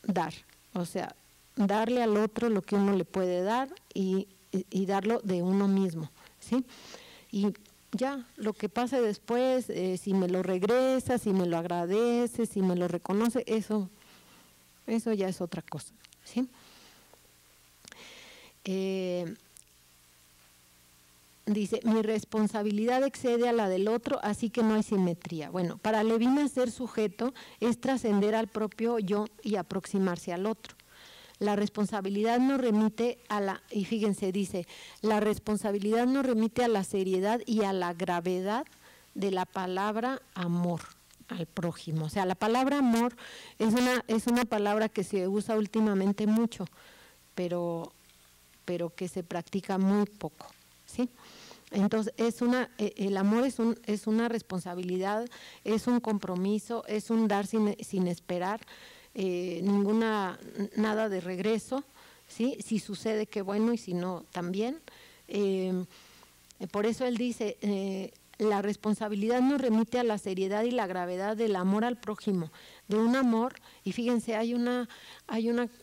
dar, o sea, darle al otro lo que uno le puede dar y darlo de uno mismo, ¿sí? Y ya, lo que pase después, si me lo regresa, si me lo agradece, si me lo reconoce, eso ya es otra cosa, ¿sí? Dice, mi responsabilidad excede a la del otro, así que no hay simetría. Bueno, para Levinas ser sujeto es trascender al propio yo y aproximarse al otro. La responsabilidad nos remite y fíjense, dice, la responsabilidad nos remite a la seriedad y a la gravedad de la palabra amor al prójimo. O sea, la palabra amor es una palabra que se usa últimamente mucho, pero que se practica muy poco, ¿sí? Entonces, el amor es una responsabilidad, es un compromiso, es un dar sin esperar, nada de regreso, ¿sí? Si sucede, qué bueno, y si no, también. Por eso él dice, la responsabilidad nos remite a la seriedad y la gravedad del amor al prójimo, de un amor, y fíjense, hay una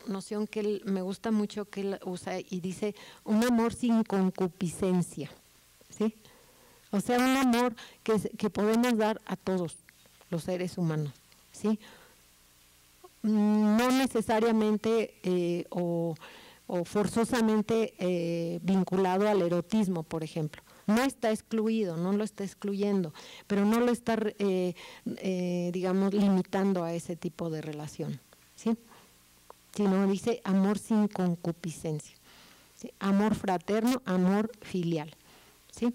noción que me gusta mucho que él usa y dice, un amor sin concupiscencia, ¿sí? O sea, un amor que podemos dar a todos los seres humanos, ¿sí? No necesariamente o forzosamente vinculado al erotismo, por ejemplo. No está excluido, no lo está excluyendo, pero no lo está, digamos, limitando a ese tipo de relación, ¿sí? Sino dice amor sin concupiscencia, ¿sí? Amor fraterno, amor filial, ¿sí?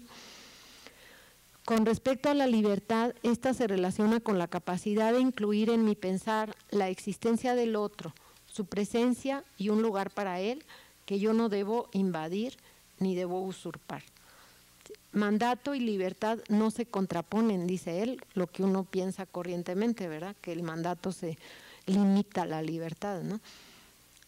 Con respecto a la libertad, esta se relaciona con la capacidad de incluir en mi pensar la existencia del otro, su presencia y un lugar para él que yo no debo invadir ni debo usurpar. Mandato y libertad no se contraponen, dice él, lo que uno piensa corrientemente, ¿verdad? Que el mandato se limita a la libertad, ¿no?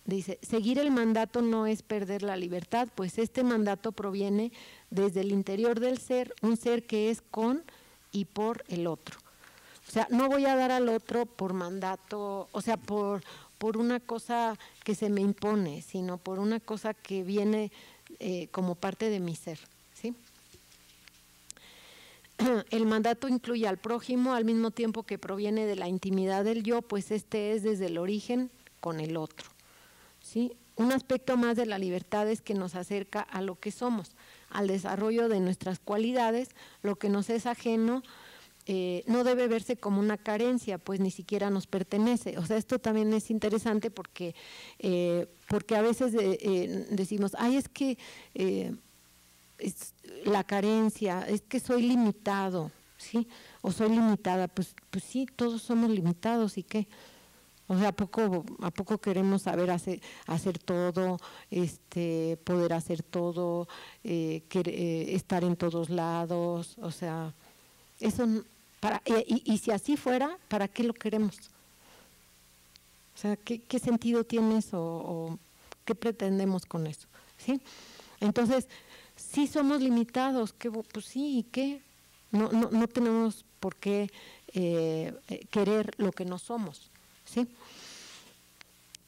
Dice, seguir el mandato no es perder la libertad, pues este mandato proviene desde el interior del ser, un ser que es con y por el otro. O sea, no voy a dar al otro por mandato, o sea, por una cosa que se me impone, sino por una cosa que viene como parte de mi ser, ¿sí? El mandato incluye al prójimo al mismo tiempo que proviene de la intimidad del yo, pues este es desde el origen con el otro, ¿sí? Un aspecto más de la libertad es que nos acerca a lo que somos, al desarrollo de nuestras cualidades. Lo que nos es ajeno no debe verse como una carencia, pues ni siquiera nos pertenece. O sea, esto también es interesante porque a veces decimos, ay, es que es la carencia, es que soy limitado, ¿sí? O soy limitada, pues sí, todos somos limitados, ¿y qué? O sea, ¿a poco queremos saber hacer todo, poder hacer todo, estar en todos lados? O sea, eso y si así fuera, ¿para qué lo queremos? O sea, ¿qué sentido tiene eso o qué pretendemos con eso? ¿Sí? Entonces, sí somos limitados, pues sí, ¿y qué? No tenemos por qué querer lo que no somos, ¿sí?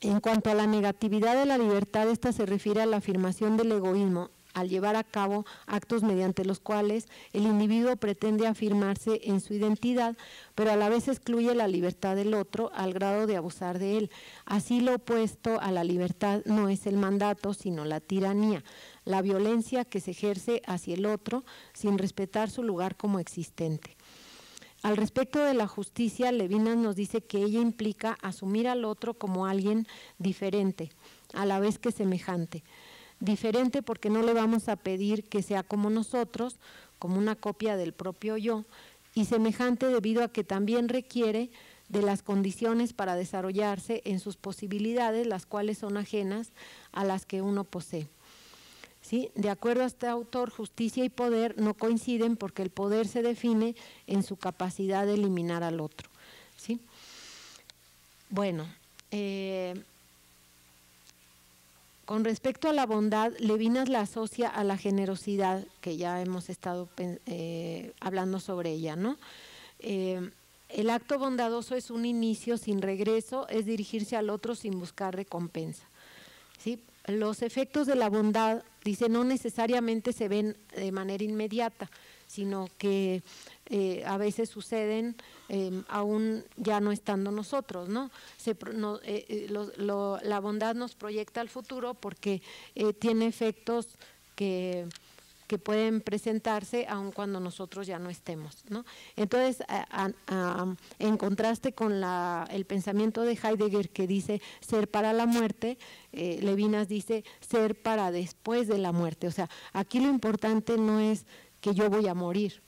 En cuanto a la negatividad de la libertad, esta se refiere a la afirmación del egoísmo al llevar a cabo actos mediante los cuales el individuo pretende afirmarse en su identidad, pero a la vez excluye la libertad del otro al grado de abusar de él. Así, lo opuesto a la libertad no es el mandato, sino la tiranía, la violencia que se ejerce hacia el otro sin respetar su lugar como existente. Al respecto de la justicia, Levinas nos dice que ella implica asumir al otro como alguien diferente, a la vez que semejante. Diferente porque no le vamos a pedir que sea como nosotros, como una copia del propio yo, y semejante debido a que también requiere de las condiciones para desarrollarse en sus posibilidades, las cuales son ajenas a las que uno posee. ¿Sí? De acuerdo a este autor, justicia y poder no coinciden porque el poder se define en su capacidad de eliminar al otro. ¿Sí? Bueno, con respecto a la bondad, Levinas la asocia a la generosidad, que ya hemos estado hablando sobre ella, ¿no? El acto bondadoso es un inicio sin regreso, es dirigirse al otro sin buscar recompensa. ¿Sí? Los efectos de la bondad, dice, no necesariamente se ven de manera inmediata, sino que a veces suceden aún ya no estando nosotros, ¿no? La bondad nos proyecta al futuro porque tiene efectos que pueden presentarse aun cuando nosotros ya no estemos, ¿no? Entonces, en contraste con el pensamiento de Heidegger que dice ser para la muerte, Levinas dice ser para después de la muerte. O sea, aquí lo importante no es que yo voy a morir,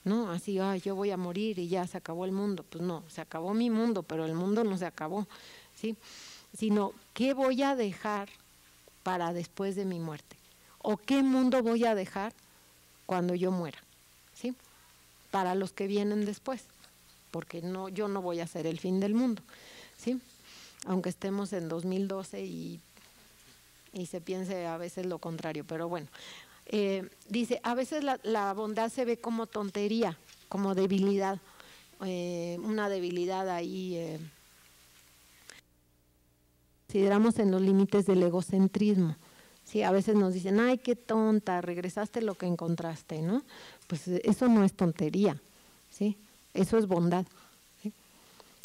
¿no? Así, yo voy a morir y ya se acabó el mundo. Pues no, se acabó mi mundo, pero el mundo no se acabó, ¿sí? Sino, ¿qué voy a dejar para después de mi muerte? ¿O qué mundo voy a dejar cuando yo muera? ¿Sí? Para los que vienen después, porque yo no voy a ser el fin del mundo, ¿sí? Aunque estemos en 2012 y se piense a veces lo contrario, pero bueno. Dice, a veces la bondad se ve como tontería, como debilidad, una debilidad ahí, consideramos en los límites del egocentrismo. Sí, a veces nos dicen, ay, qué tonta, regresaste lo que encontraste, ¿no? Pues eso no es tontería, ¿sí? Eso es bondad, ¿sí?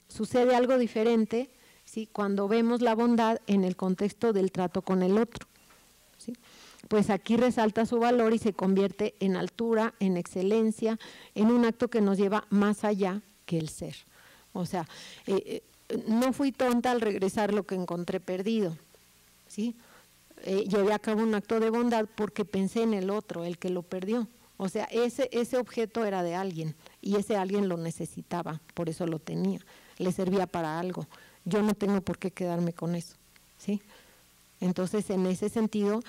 Sucede algo diferente, ¿sí? Cuando vemos la bondad en el contexto del trato con el otro, ¿sí? Pues aquí resalta su valor y se convierte en altura, en excelencia, en un acto que nos lleva más allá que el ser. O sea, no fui tonta al regresar lo que encontré perdido, ¿sí? Llevé a cabo un acto de bondad porque pensé en el otro, el que lo perdió. O sea, ese objeto era de alguien y ese alguien lo necesitaba, por eso lo tenía, le servía para algo. Yo no tengo por qué quedarme con eso, ¿sí? Entonces, en ese sentido,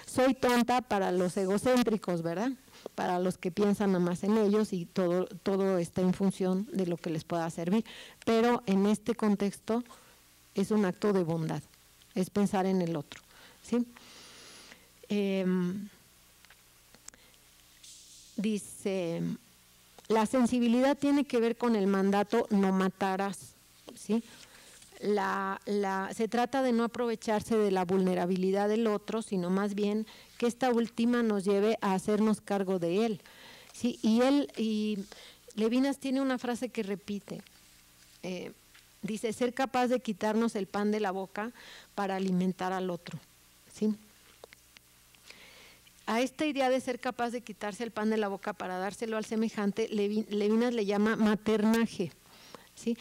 soy tonta para los egocéntricos, ¿verdad? Para los que piensan nada más en ellos y todo está en función de lo que les pueda servir. Pero en este contexto es un acto de bondad. Es pensar en el otro, ¿sí? Dice, la sensibilidad tiene que ver con el mandato no matarás, ¿sí? Se trata de no aprovecharse de la vulnerabilidad del otro, sino más bien que esta última nos lleve a hacernos cargo de él, ¿sí? Y Levinas tiene una frase que repite, dice, ser capaz de quitarnos el pan de la boca para alimentar al otro, ¿sí? A esta idea de ser capaz de quitarse el pan de la boca para dárselo al semejante, Levinas le llama maternaje, ¿sí?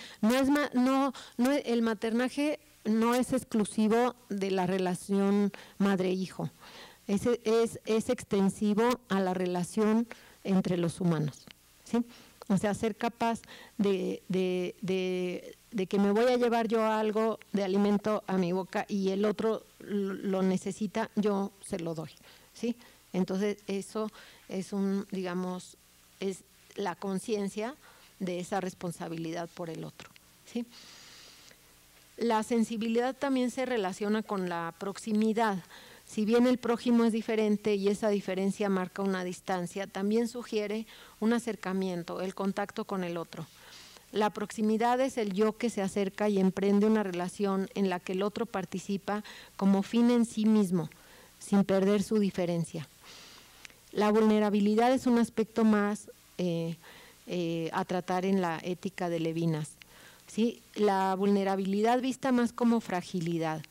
El maternaje no es exclusivo de la relación madre-hijo, es extensivo a la relación entre los humanos, ¿sí? O sea, ser capaz de que me voy a llevar yo algo de alimento a mi boca y el otro lo necesita, yo se lo doy, ¿sí? Entonces, eso es es la conciencia de esa responsabilidad por el otro, ¿sí? La sensibilidad también se relaciona con la proximidad, Si bien el prójimo es diferente y esa diferencia marca una distancia, también sugiere un acercamiento, el contacto con el otro. La proximidad es el yo que se acerca y emprende una relación en la que el otro participa como fin en sí mismo, sin perder su diferencia. La vulnerabilidad es un aspecto más a tratar en la ética de Levinas. ¿Sí? La vulnerabilidad vista más como fragilidad,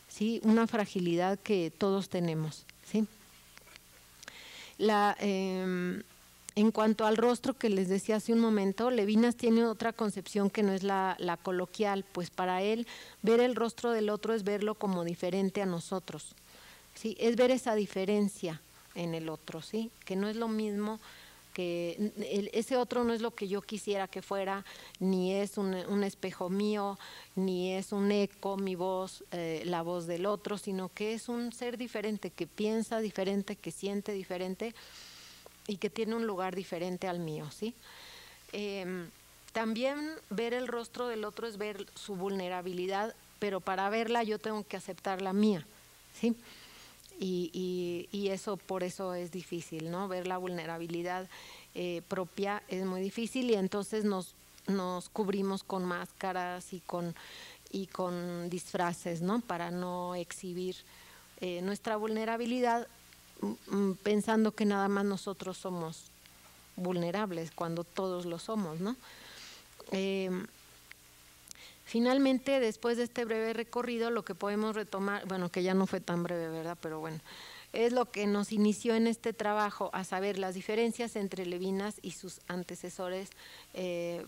¿sí? Una fragilidad que todos tenemos. ¿Sí? En cuanto al rostro que les decía hace un momento, Levinas tiene otra concepción que no es la coloquial, pues para él ver el rostro del otro es verlo como diferente a nosotros, ¿sí? Es ver esa diferencia en el otro, ¿sí? Que no es lo mismo, que ese otro no es lo que yo quisiera que fuera, ni es un espejo mío, ni es un eco, mi voz, la voz del otro, sino que es un ser diferente, que piensa diferente, que siente diferente y que tiene un lugar diferente al mío, ¿sí? También ver el rostro del otro es ver su vulnerabilidad, pero para verla yo tengo que aceptar la mía, ¿sí? Y eso, por eso es difícil, ¿no? Ver la vulnerabilidad propia es muy difícil y entonces nos cubrimos con máscaras y con disfraces, ¿no? Para no exhibir nuestra vulnerabilidad, pensando que nada más nosotros somos vulnerables, cuando todos lo somos, ¿no? Finalmente, después de este breve recorrido, lo que podemos retomar, bueno, que ya no fue tan breve, ¿verdad? Pero bueno, es lo que nos inició en este trabajo, a saber, las diferencias entre Levinas y sus antecesores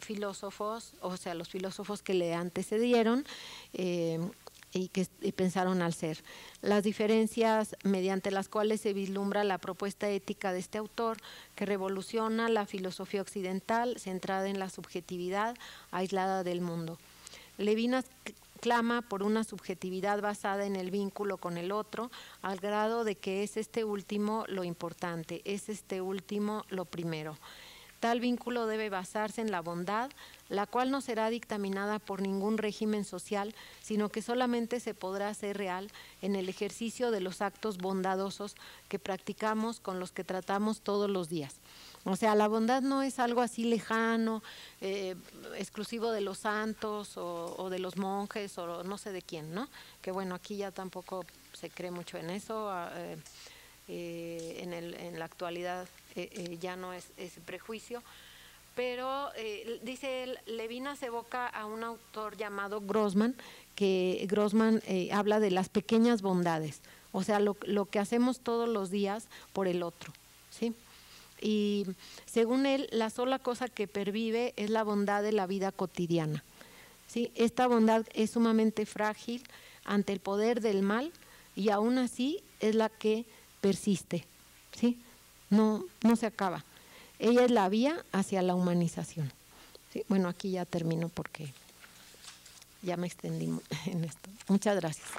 filósofos, o sea, los filósofos que le antecedieron y que pensaron al ser. Las diferencias mediante las cuales se vislumbra la propuesta ética de este autor, que revoluciona la filosofía occidental centrada en la subjetividad aislada del mundo. Levinas clama por una subjetividad basada en el vínculo con el otro, al grado de que es este último lo importante, es este último lo primero. Tal vínculo debe basarse en la bondad, la cual no será dictaminada por ningún régimen social, sino que solamente se podrá hacer real en el ejercicio de los actos bondadosos que practicamos con los que tratamos todos los días. O sea, la bondad no es algo así lejano, exclusivo de los santos o de los monjes o no sé de quién, ¿no? Que bueno, aquí ya tampoco se cree mucho en eso, en la actualidad ya no es ese prejuicio, pero dice Levinas evoca a un autor llamado Grossman, que Grossman habla de las pequeñas bondades, o sea, lo que hacemos todos los días por el otro, ¿sí? Y según él, la sola cosa que pervive es la bondad de la vida cotidiana, ¿sí? Esta bondad es sumamente frágil ante el poder del mal y aún así es la que persiste, ¿sí? No se acaba. Ella es la vía hacia la humanización, ¿sí? Bueno, aquí ya termino porque ya me extendí en esto. Muchas gracias.